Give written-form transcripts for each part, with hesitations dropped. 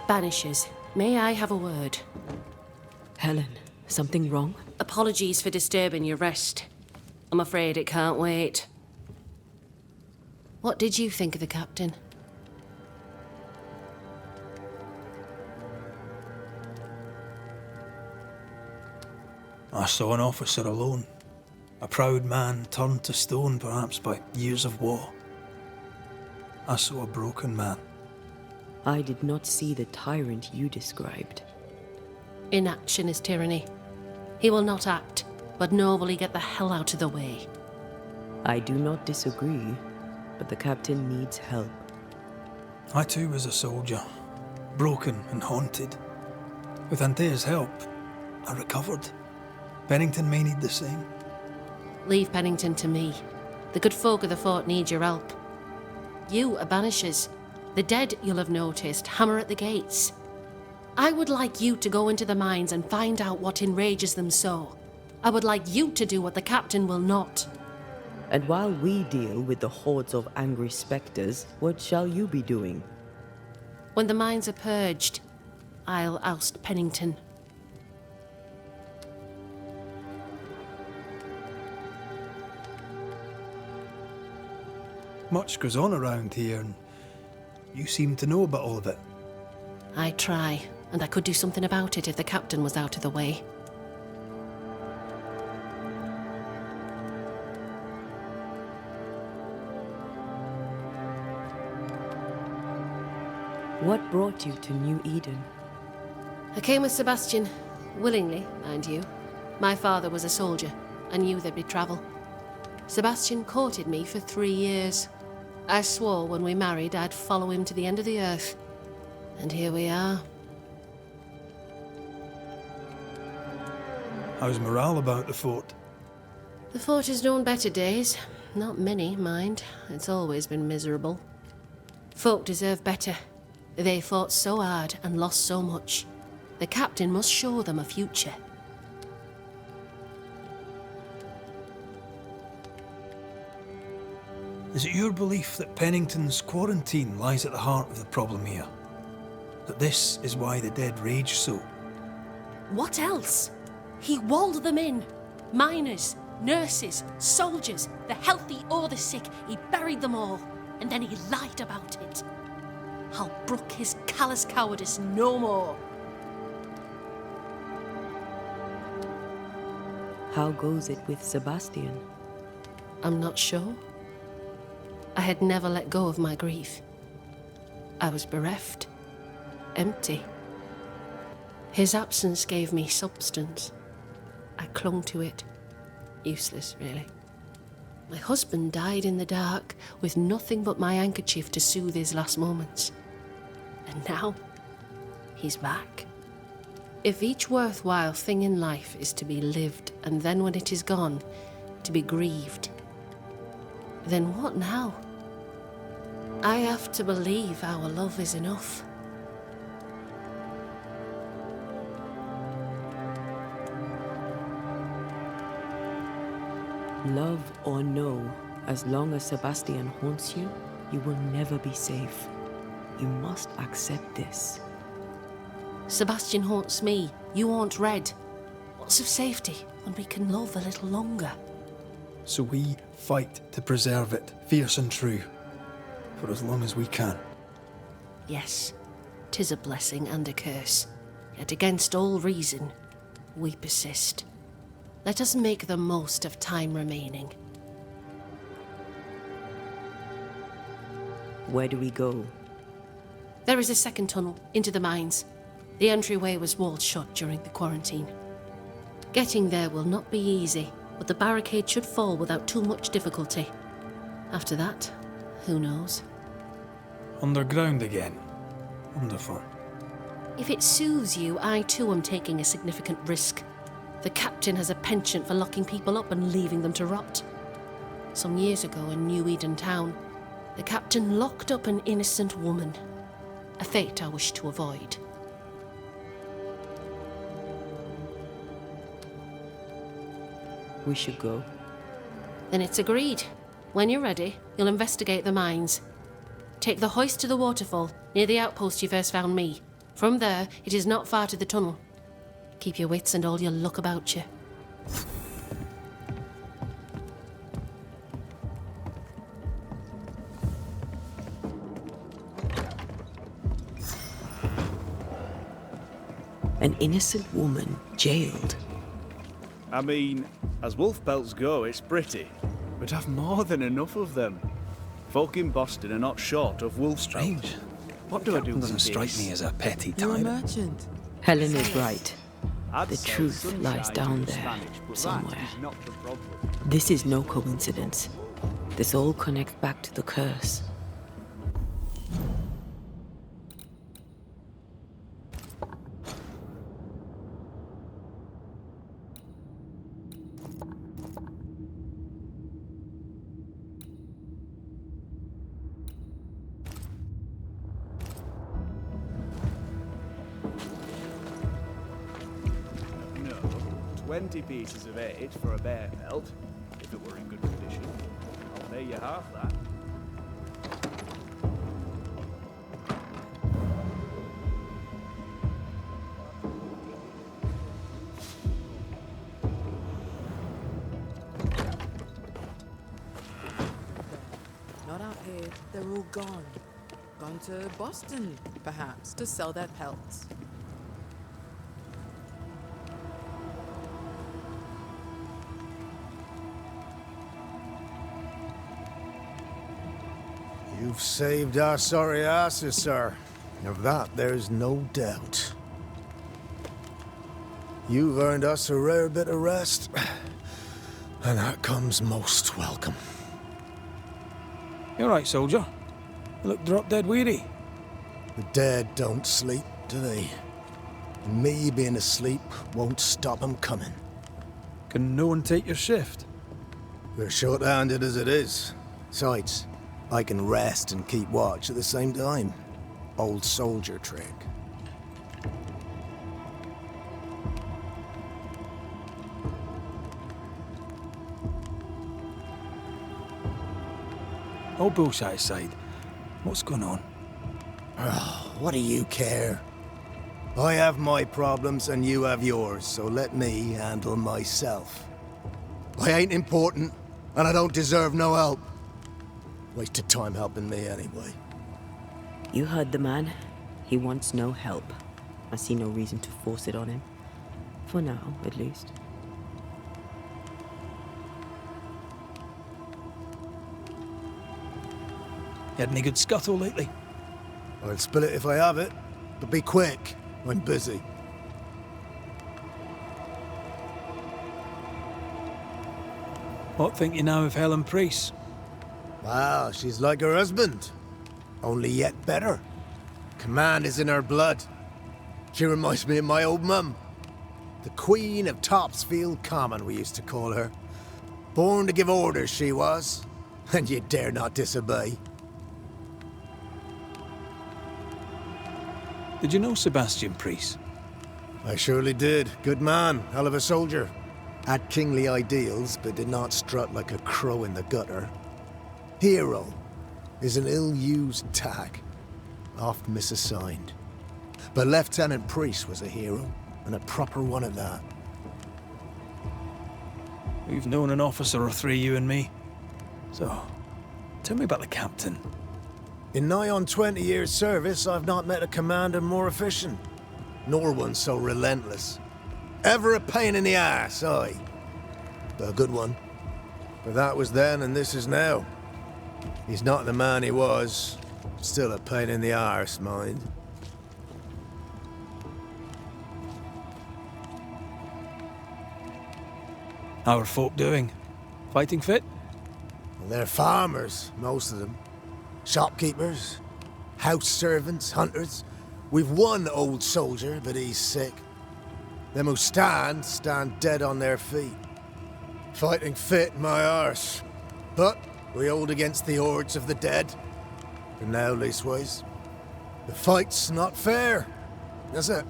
Banishers, may I have a word? Helen, something wrong? Apologies for disturbing your rest. I'm afraid it can't wait. What did you think of the captain? I saw an officer alone. A proud man turned to stone, perhaps by years of war. I saw a broken man. I did not see the tyrant you described. Inaction is tyranny. He will not act, but nobly get the hell out of the way. I do not disagree, but the captain needs help. I too was a soldier, broken and haunted. With Antea's help, I recovered. Pennington may need the same. Leave Pennington to me. The good folk of the fort need your help. You are Banishers. The dead, you'll have noticed, hammer at the gates. I would like you to go into the mines and find out what enrages them so. I would like you to do what the captain will not. And while we deal with the hordes of angry spectres, what shall you be doing? When the mines are purged, I'll oust Pennington. Much goes on around here, and you seem to know about all of it. I try, and I could do something about it if the captain was out of the way. What brought you to New Eden? I came with Sebastian, willingly, mind you. My father was a soldier. I knew there'd be travel. Sebastian courted me for 3 years. I swore when we married I'd follow him to the end of the earth. And here we are. How's morale about the fort? The fort has known better days. Not many, mind. It's always been miserable. Folk deserve better. They fought so hard and lost so much. The captain must show them a future. Is it your belief that Pennington's quarantine lies at the heart of the problem here? That this is why the dead rage so? What else? He walled them in. Miners, nurses, soldiers, the healthy or the sick. He buried them all. And then he lied about it. I'll brook his callous cowardice no more. How goes it with Sebastian? I'm not sure. I had never let go of my grief. I was bereft, empty. His absence gave me substance. I clung to it. Useless, really. My husband died in the dark with nothing but my handkerchief to soothe his last moments. And now, he's back. If each worthwhile thing in life is to be lived, and then when it is gone, to be grieved, then what now? I have to believe our love is enough. Love or no, as long as Sebastian haunts you, you will never be safe. You must accept this. Sebastian haunts me, you haunt Red. What's of safety when we can love a little longer? So we fight to preserve it, fierce and true, for as long as we can. Yes, 'tis a blessing and a curse. Yet against all reason, we persist. Let us make the most of time remaining. Where do we go? There is a second tunnel into the mines. The entryway was walled shut during the quarantine. Getting there will not be easy, but the barricade should fall without too much difficulty. After that, who knows? Underground again. Wonderful. If it soothes you, I too am taking a significant risk. The captain has a penchant for locking people up and leaving them to rot. Some years ago in New Eden town, the captain locked up an innocent woman. A fate I wish to avoid. We should go. Then it's agreed. When you're ready, you'll investigate the mines. Take the hoist to the waterfall, near the outpost you first found me. From there, it is not far to the tunnel. Keep your wits and all your luck about you. An innocent woman jailed. I mean, as wolf pelts go, it's pretty. But I've more than enough of them. Folk in Boston are not short of wolf Strange. What do I do with Doesn't strike this? me as a petty You're a tyrant. merchant. Helen is right. I'd The say truth sunshine lies down in there, Spanish, but somewhere. That is not the problem. This is no coincidence. This all connects back to the curse. No, 20 pieces of 8 for a bear pelt, if it were in good condition. I'll pay you half that. Not out here. They're all gone. Gone to Boston, perhaps, to sell their pelts. You've saved our sorry asses, sir. Of that, there's no doubt. You've earned us a rare bit of rest, and that comes most welcome. You all right, soldier? You look drop dead weary. The dead don't sleep, do they? And me being asleep won't stop 'em coming. Can no one take your shift? We're short-handed as it is. Besides, I can rest and keep watch at the same time. Old soldier trick. All bullshit aside, what's going on? What do you care? I have my problems and you have yours, so let me handle myself. I ain't important, and I don't deserve no help. Wasted time helping me anyway. You heard the man. He wants no help. I see no reason to force it on him. For now, at least. You had any good scuttle lately? I'll spill it if I have it, but be quick. I'm busy. What think you now of Helen Priest? Wow, she's like her husband. Only yet better. Command is in her blood. She reminds me of my old mum. The Queen of Topsfield Common, we used to call her. Born to give orders, she was. And you dare not disobey. Did you know Sebastian Priest? I surely did. Good man, hell of a soldier. Had kingly ideals, but did not strut like a crow in the gutter. Hero is an ill-used tag, oft misassigned. But Lieutenant Priest was a hero, and a proper one at that. We've known an officer or three, you and me. So, tell me about the captain. In nigh on 20 years' service, I've not met a commander more efficient, nor one so relentless. Ever a pain in the ass, aye. But a good one. For that was then and this is now. He's not the man he was. Still a pain in the arse, mind. How are folk doing? Fighting fit? Well, they're farmers, most of them. Shopkeepers, house servants, hunters. We've one old soldier, but he's sick. Them who stand dead on their feet. Fighting fit, my arse. But we hold against the hordes of the dead. For now, leastways. The fight's not fair, is it?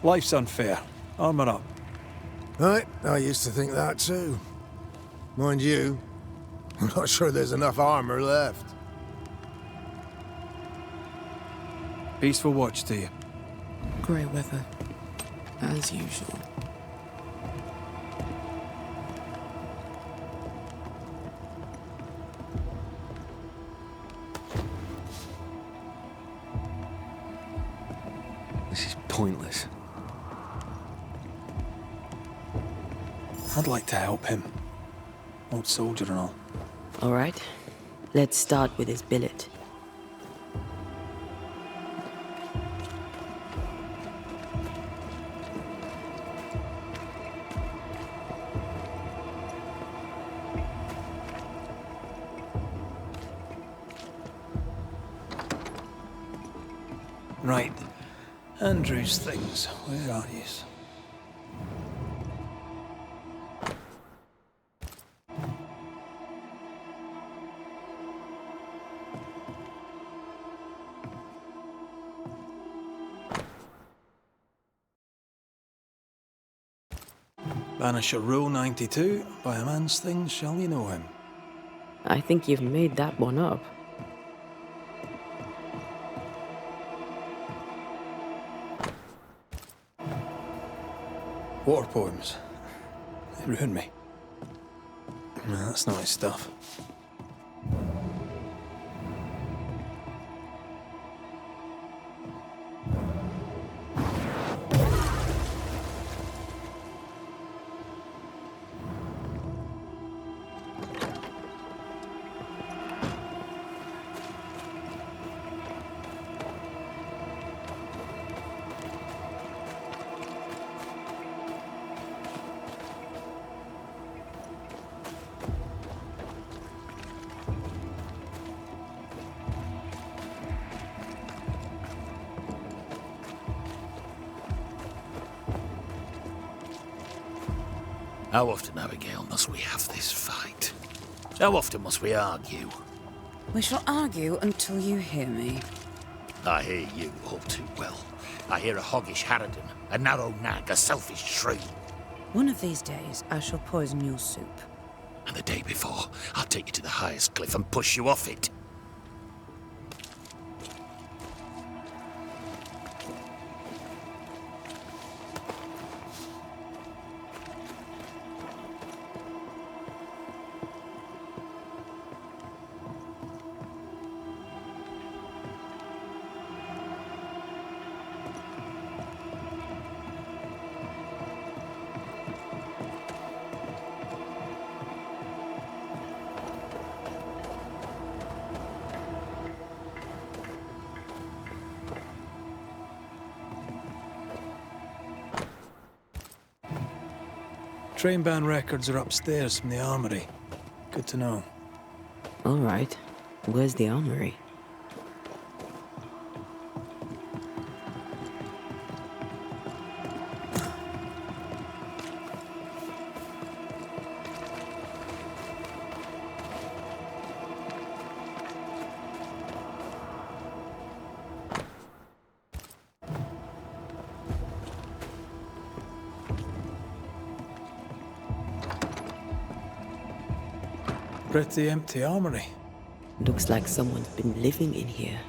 Life's unfair. Armour up. Right, I used to think that too. Mind you, I'm not sure there's enough armor left. Peaceful watch to you. Grey weather, as usual. This is pointless. I'd like to help him. Old soldier and all. All right. Let's start with his billet. Right. Andrew's things. Where are yous? Banisher Rule 92. By a man's things shall you know him. I think you've made that one up. War poems. They ruined me. No, that's not his stuff. How often, Abigail, must we have this fight? How often must we argue? We shall argue until you hear me. I hear you all too well. I hear a hoggish harridan, a narrow nag, a selfish shrew. One of these days, I shall poison your soup. And the day before, I'll take you to the highest cliff and push you off it. Train band records are upstairs from the armory. Good to know. All right. Where's the armory? Pretty empty armory. Looks like someone's been living in here.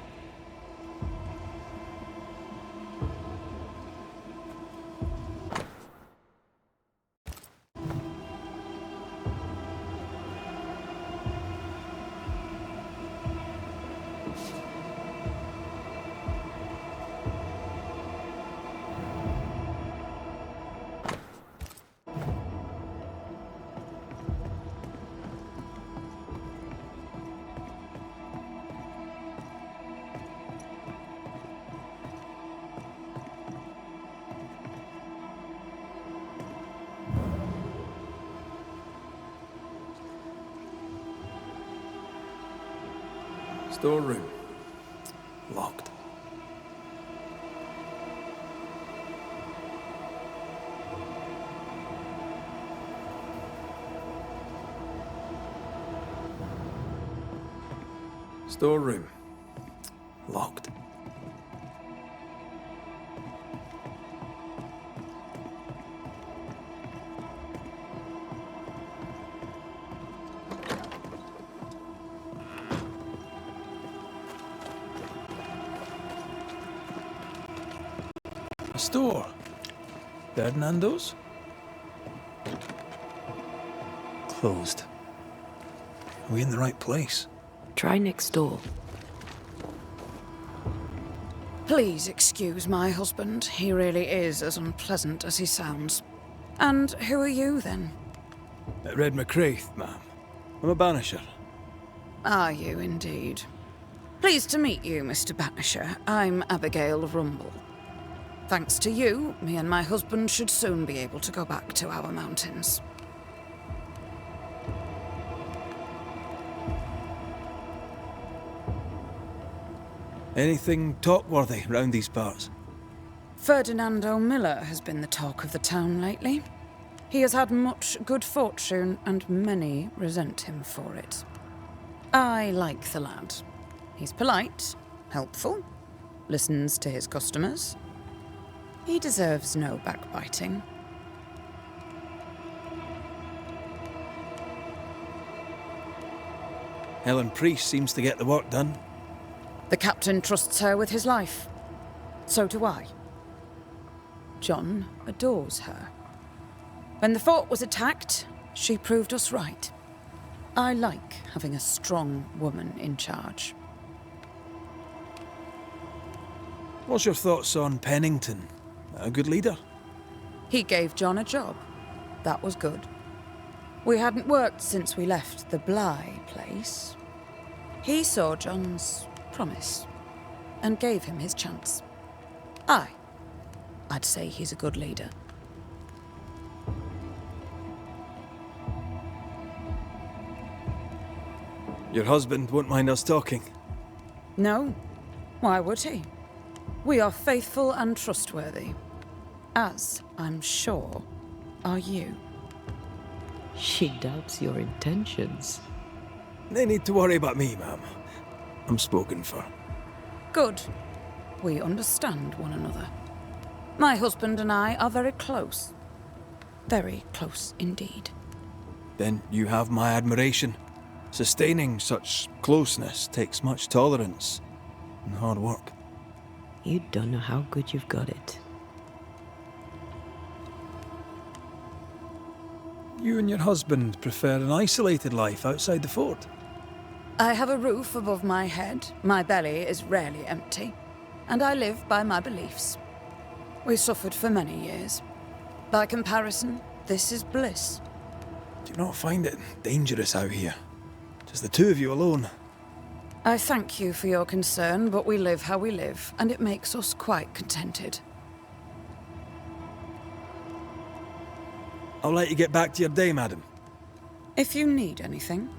Storeroom. Locked. Storeroom. Locked. A store. Ferdinando's? Closed. Are we in the right place? Try next door. Please excuse my husband. He really is as unpleasant as he sounds. And who are you, then? Red McCraith, ma'am. I'm a banisher. Are you, indeed? Pleased to meet you, Mr. Banisher. I'm Abigail Rumble. Thanks to you, me and my husband should soon be able to go back to our mountains. Anything talk-worthy round these parts? Ferdinando Miller has been the talk of the town lately. He has had much good fortune, and many resent him for it. I like the lad. He's polite, helpful, listens to his customers. He deserves no backbiting. Helen Priest seems to get the work done. The captain trusts her with his life. So do I. John adores her. When the fort was attacked, she proved us right. I like having a strong woman in charge. What's your thoughts on Pennington? A good leader? He gave John a job. That was good. We hadn't worked since we left the Bly place. He saw John's promise and gave him his chance. I'd say he's a good leader. Your husband won't mind us talking. No, why would he? We are faithful and trustworthy, as I'm sure are you. She doubts your intentions. No need to worry about me, ma'am. I'm spoken for. Good. We understand one another. My husband and I are very close. Very close indeed. Then you have my admiration. Sustaining such closeness takes much tolerance and hard work. You don't know how good you've got it. You and your husband prefer an isolated life outside the fort? I have a roof above my head, my belly is rarely empty, and I live by my beliefs. We suffered for many years. By comparison, this is bliss. Do you not find it dangerous out here? Just the two of you alone? I thank you for your concern, but we live how we live, and it makes us quite contented. I'll let you get back to your day, madam. If you need anything,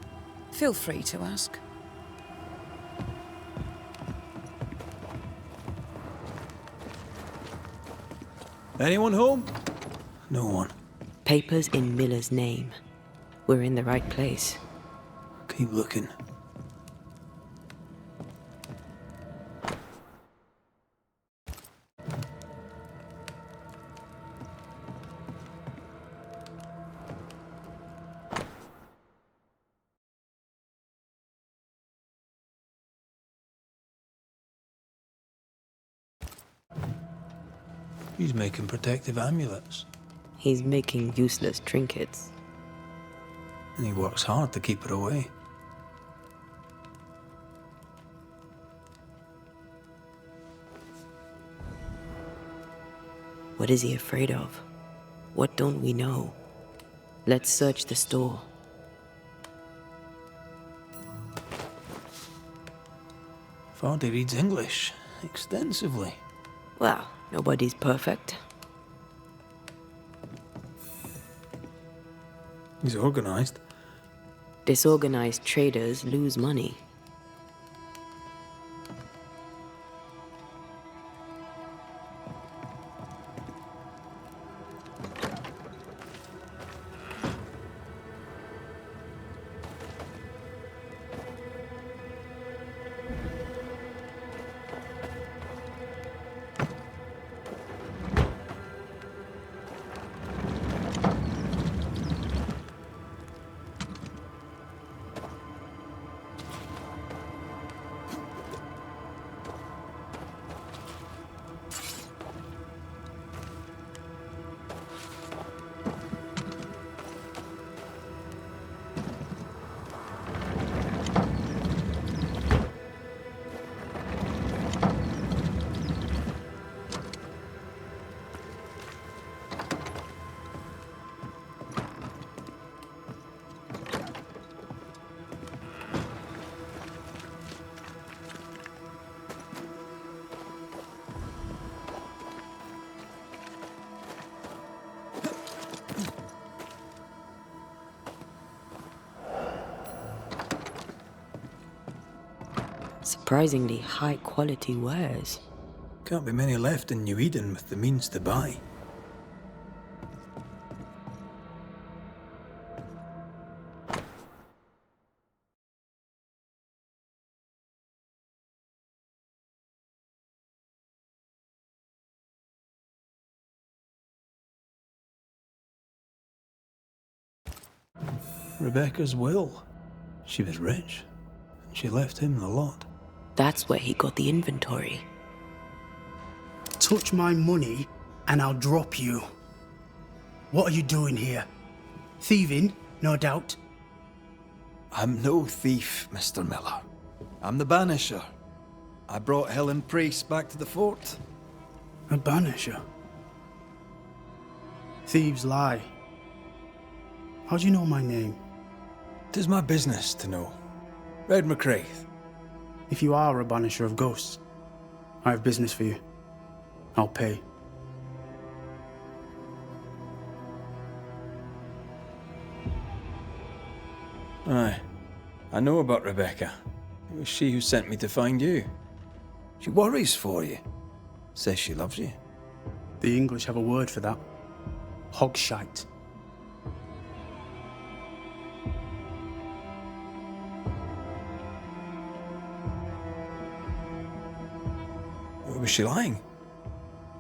feel free to ask. Anyone home? No one. Papers in Miller's name. We're in the right place. Keep looking. He's making protective amulets. He's making useless trinkets. And he works hard to keep her away. What is he afraid of? What don't we know? Let's search the store. Vardy reads English extensively. Well, nobody's perfect. He's organized. Disorganized traders lose money. Surprisingly high-quality wares. Can't be many left in New Eden with the means to buy. Rebecca's will. She was rich, and she left him the lot. That's where he got the inventory. Touch my money and I'll drop you. What are you doing here? Thieving, no doubt. I'm no thief, Mr. Miller. I'm the Banisher. I brought Helen Priest back to the fort. A banisher? Thieves lie. How do you know my name? 'Tis my business to know. Red McCraith. If you are a banisher of ghosts, I have business for you. I'll pay. Aye. I know about Rebecca. It was she who sent me to find you. She worries for you. Says she loves you. The English have a word for that. Hogshite. Was she lying?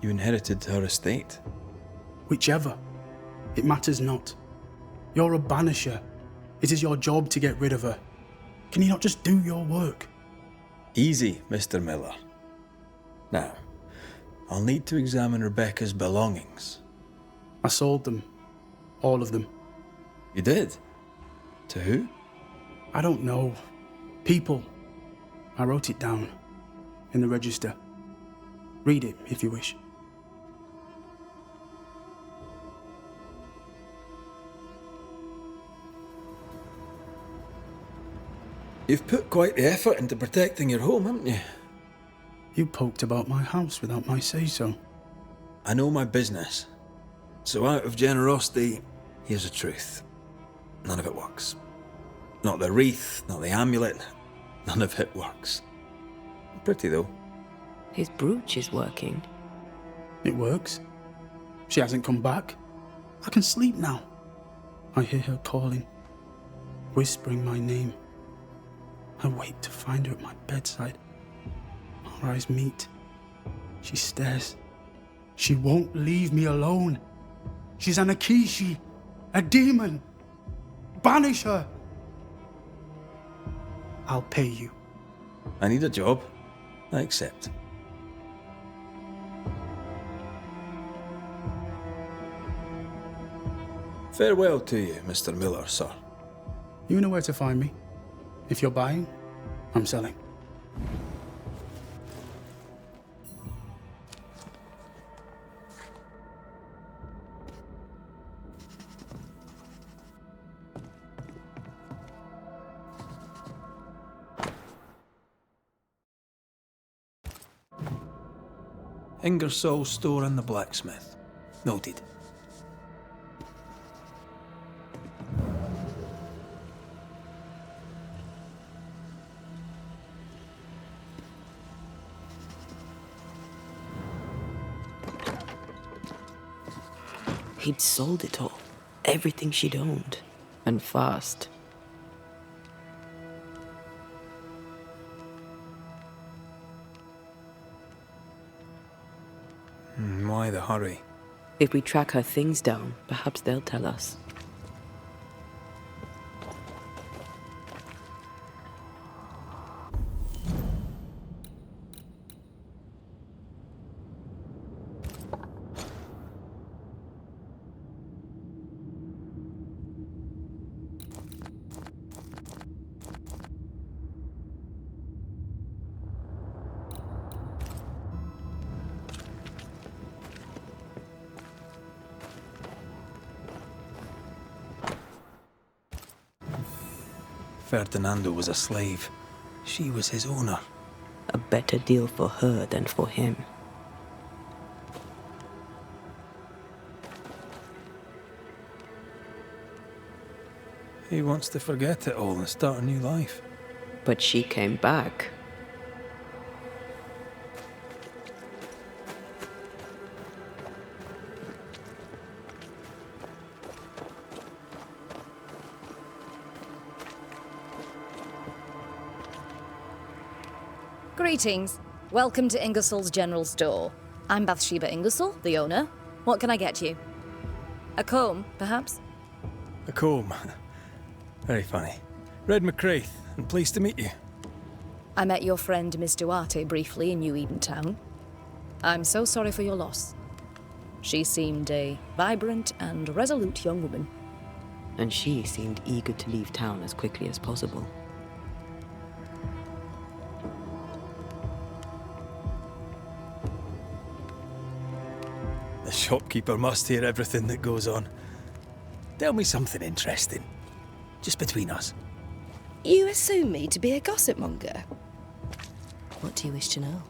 You inherited her estate. Whichever. It matters not. You're a banisher. It is your job to get rid of her. Can you not just do your work? Easy, Mr. Miller. Now, I'll need to examine Rebecca's belongings. I sold them. All of them. You did? To who? I don't know. People. I wrote it down. In the register. Read it, if you wish. You've put quite the effort into protecting your home, haven't you? You poked about my house without my say-so. I know my business. So out of generosity, here's the truth. None of it works. Not the wreath, not the amulet. None of it works. Pretty, though. His brooch is working. It works. She hasn't come back. I can sleep now. I hear her calling, whispering my name. I wait to find her at my bedside. Our eyes meet. She stares. She won't leave me alone. She's an Akishi, a demon. Banish her. I'll pay you. I need a job. I accept. Farewell to you, Mr. Miller, sir. You know where to find me. If you're buying, I'm selling. Ingersoll store and the blacksmith. Noted. He'd sold it all. Everything she'd owned. And fast. Why the hurry? If we track her things down, perhaps they'll tell us. Ferdinando was a slave. She was his owner. A better deal for her than for him. He wants to forget it all and start a new life. But she came back. Greetings. Welcome to Ingersoll's General Store. I'm Bathsheba Ingersoll, the owner. What can I get you? A comb, perhaps? A comb. Very funny. Red McCraith, and pleased to meet you. I met your friend Miss Duarte briefly in New Eden Town. I'm so sorry for your loss. She seemed a vibrant and resolute young woman. And she seemed eager to leave town as quickly as possible. The shopkeeper must hear everything that goes on. Tell me something interesting. Just between us. You assume me to be a gossip monger. What do you wish to know?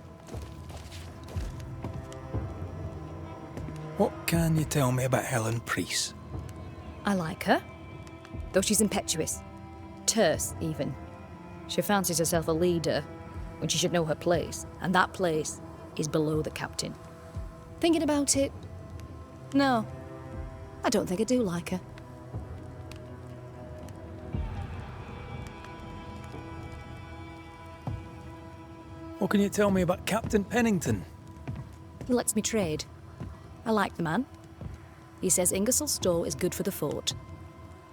What can you tell me about Helen Priest? I like her, though she's impetuous. Terse, even. She fancies herself a leader when she should know her place, and that place is below the captain. Thinking about it, no, I don't think I do like her. What can you tell me about Captain Pennington? He lets me trade. I like the man. He says Ingersoll's store is good for the fort.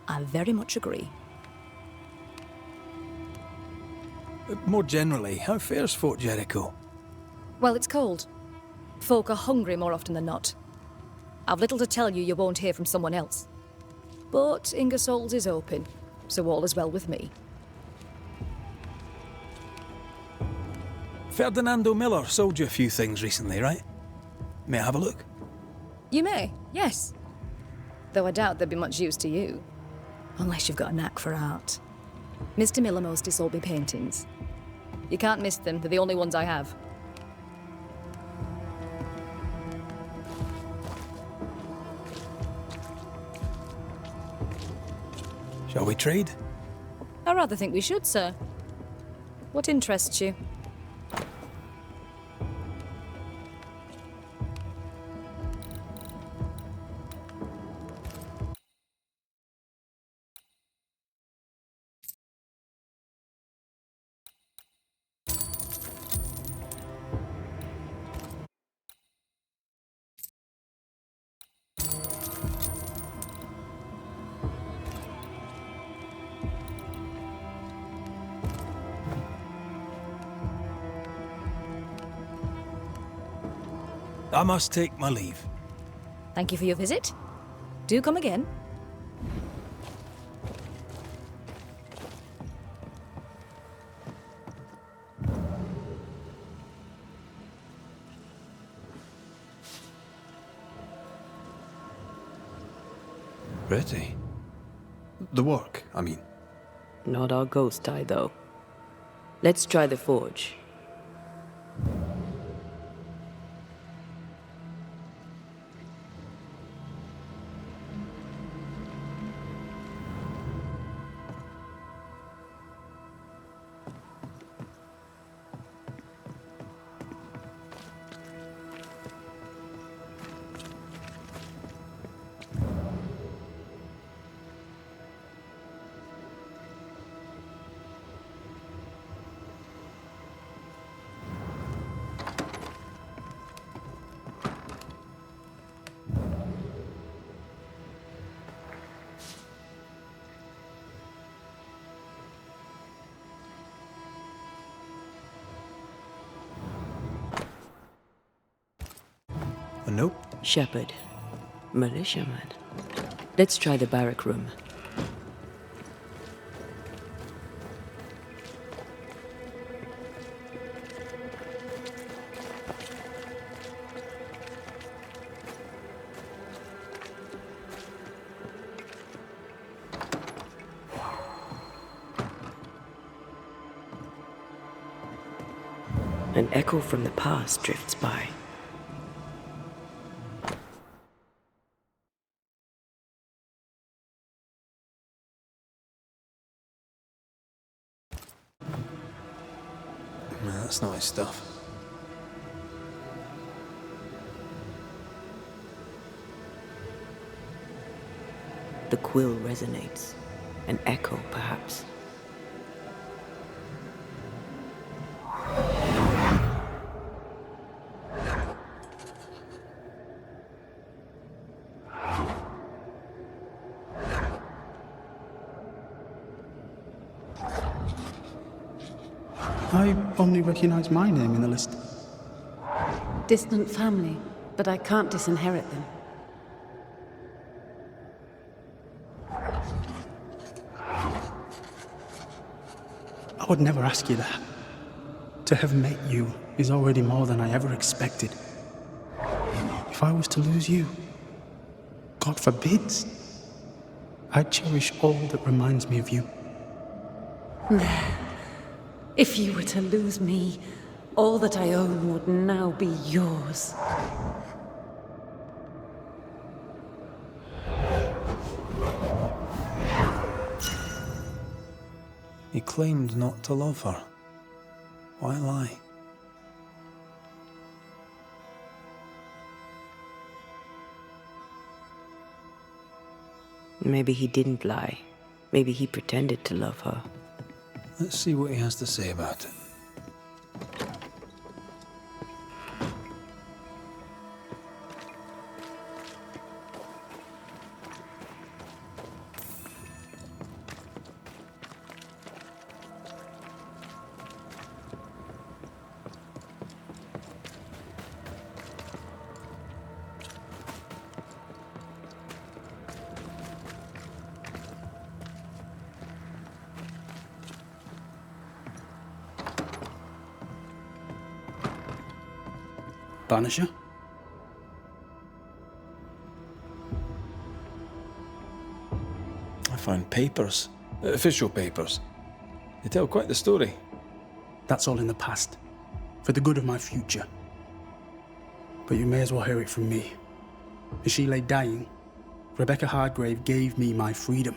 I very much agree. More generally, how fares Fort Jericho? Well, it's cold. Folk are hungry more often than not. I've little to tell you won't hear from someone else. But Ingersoll's is open, so all is well with me. Ferdinando Miller sold you a few things recently, right? May I have a look? You may, yes. Though I doubt they'd be much use to you. Unless you've got a knack for art. Mr. Miller mostly sold me paintings. You can't miss them, they're the only ones I have. Shall we trade? I rather think we should, sir. What interests you? I must take my leave. Thank you for your visit. Do come again. Pretty. The work, I mean. Not our ghost eye, though. Let's try the forge. A note? Shepherd. Militiaman. Let's try the barrack room. An echo from the past drifts by. That's not his stuff. The quill resonates. An echo, perhaps. I only recognize my name in the list. Distant family, but I can't disinherit them. I would never ask you that. To have met you is already more than I ever expected. If I was to lose you, God forbids, I'd cherish all that reminds me of you. If you were to lose me, all that I own would now be yours. You claimed not to love her. Why lie? Maybe he didn't lie. Maybe he pretended to love her. Let's see what he has to say about it. Banisher? I found papers. Official papers. They tell quite the story. That's all in the past. For the good of my future. But you may as well hear it from me. As she lay dying, Rebecca Hardgrave gave me my freedom.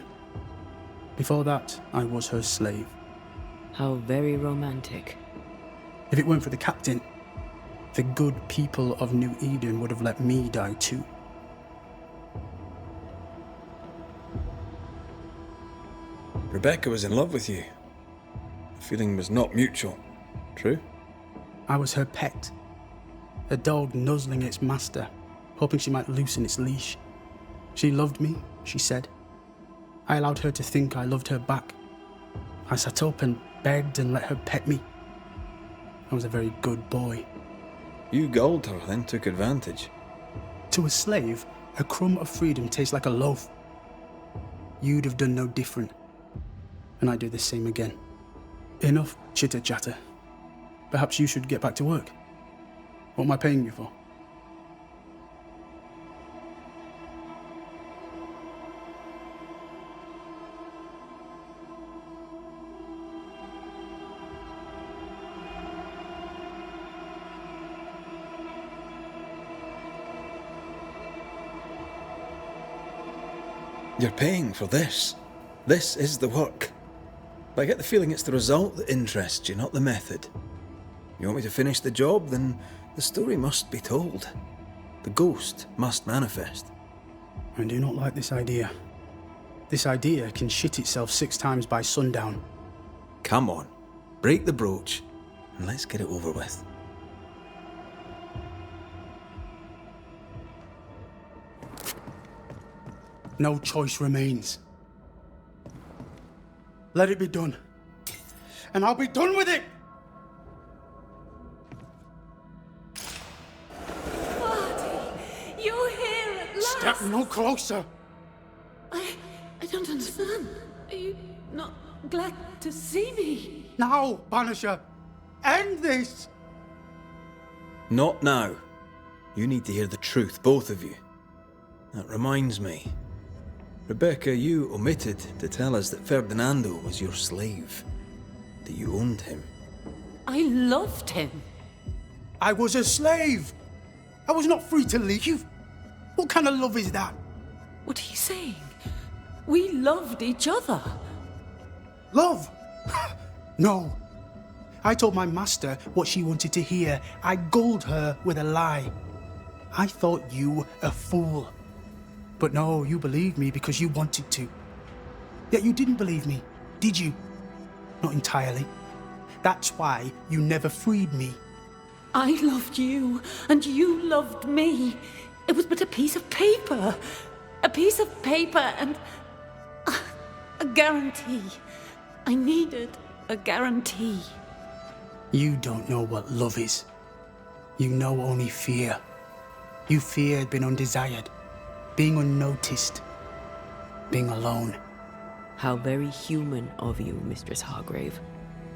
Before that, I was her slave. How very romantic. If it weren't for the captain, the good people of New Eden would have let me die too. Rebecca was in love with you. The feeling was not mutual. True? I was her pet. A dog nuzzling its master, hoping she might loosen its leash. She loved me, she said. I allowed her to think I loved her back. I sat up and begged and let her pet me. I was a very good boy. You gulled her, then took advantage. To a slave, a crumb of freedom tastes like a loaf. You'd have done no different. And I'd do the same again. Enough chitter-chatter. Perhaps you should get back to work. What am I paying you for? You're paying for this. This is the work. But I get the feeling it's the result that interests you, not the method. You want me to finish the job, then the story must be told. The ghost must manifest. I do not like this idea. This idea can shit itself 6 times by sundown. Come on, break the brooch, and let's get it over with. No choice remains. Let it be done. And I'll be done with it! Marty, you're here at last! Step no closer! I don't understand. Are you not glad to see me? Now, Banisher! End this! Not now. You need to hear the truth, both of you. That reminds me. Rebecca, you omitted to tell us that Ferdinando was your slave. That you owned him. I loved him. I was a slave! I was not free to leave. What kind of love is that? What are you saying? We loved each other. Love? No. I told my master what she wanted to hear. I gulled her with a lie. I thought you a fool. But no, you believed me because you wanted to. Yet you didn't believe me, did you? Not entirely. That's why you never freed me. I loved you, and you loved me. It was but a piece of paper. A piece of paper and a guarantee. I needed a guarantee. You don't know what love is. You know only fear. You feared being undesired, being unnoticed, being alone. How very human of you, Mistress Hargrave,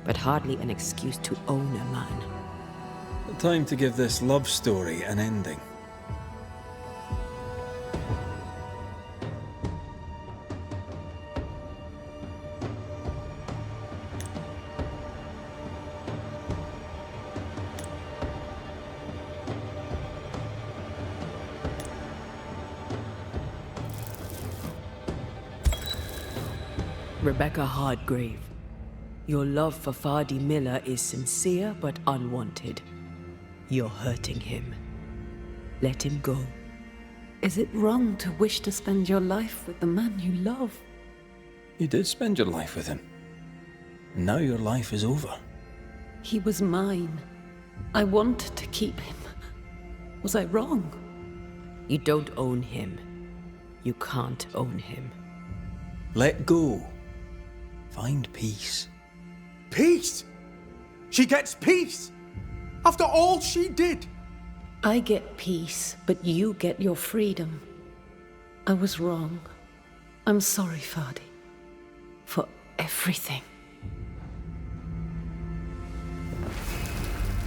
but hardly an excuse to own a man. Time to give this love story an ending. Rebecca Hardgrave, your love for Fardy Miller is sincere but unwanted. You're hurting him. Let him go. Is it wrong to wish to spend your life with the man you love? You did spend your life with him. Now your life is over. He was mine. I wanted to keep him. Was I wrong? You don't own him. You can't own him. Let go. Find peace. Peace? She gets peace? After all she did? I get peace, but you get your freedom. I was wrong. I'm sorry, Fardy. For everything.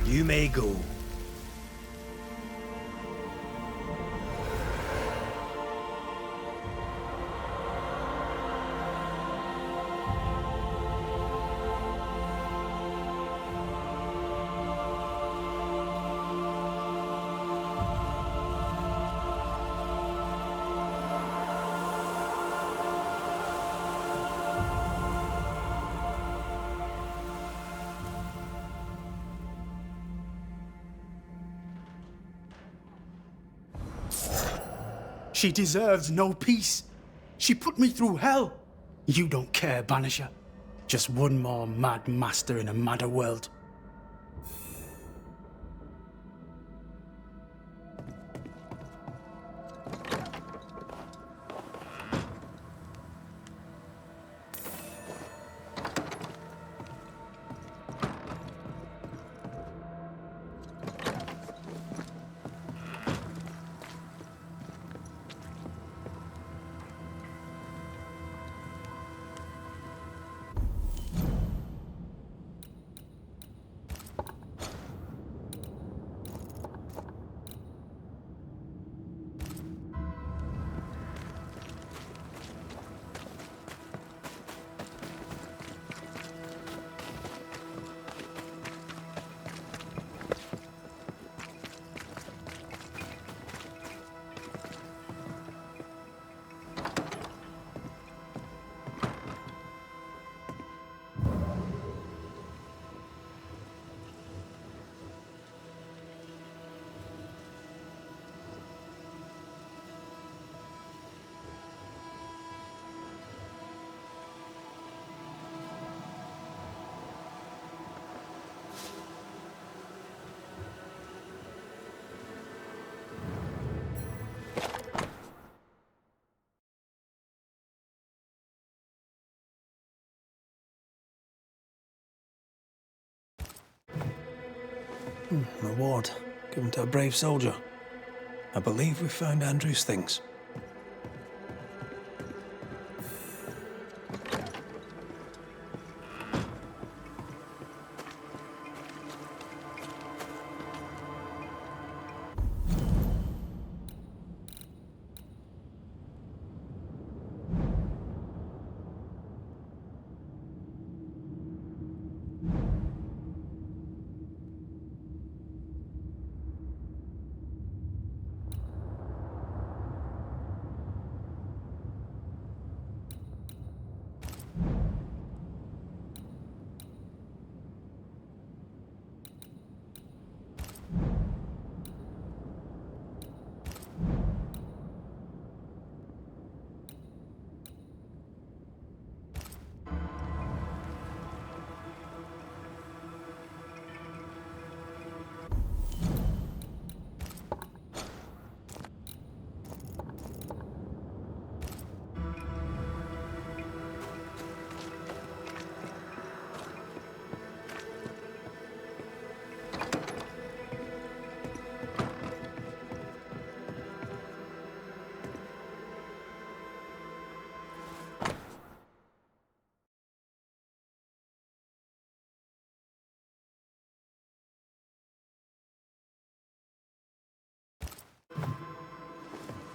You may go. She deserves no peace. She put me through hell. You don't care, Banisher. Just one more mad master in a madder world. Reward given to a brave soldier. I believe we found Andrew's things.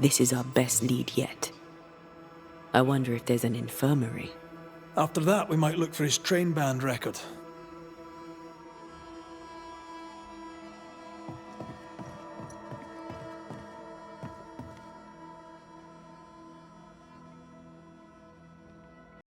This is our best lead yet. I wonder if there's an infirmary. After that, we might look for his train band record.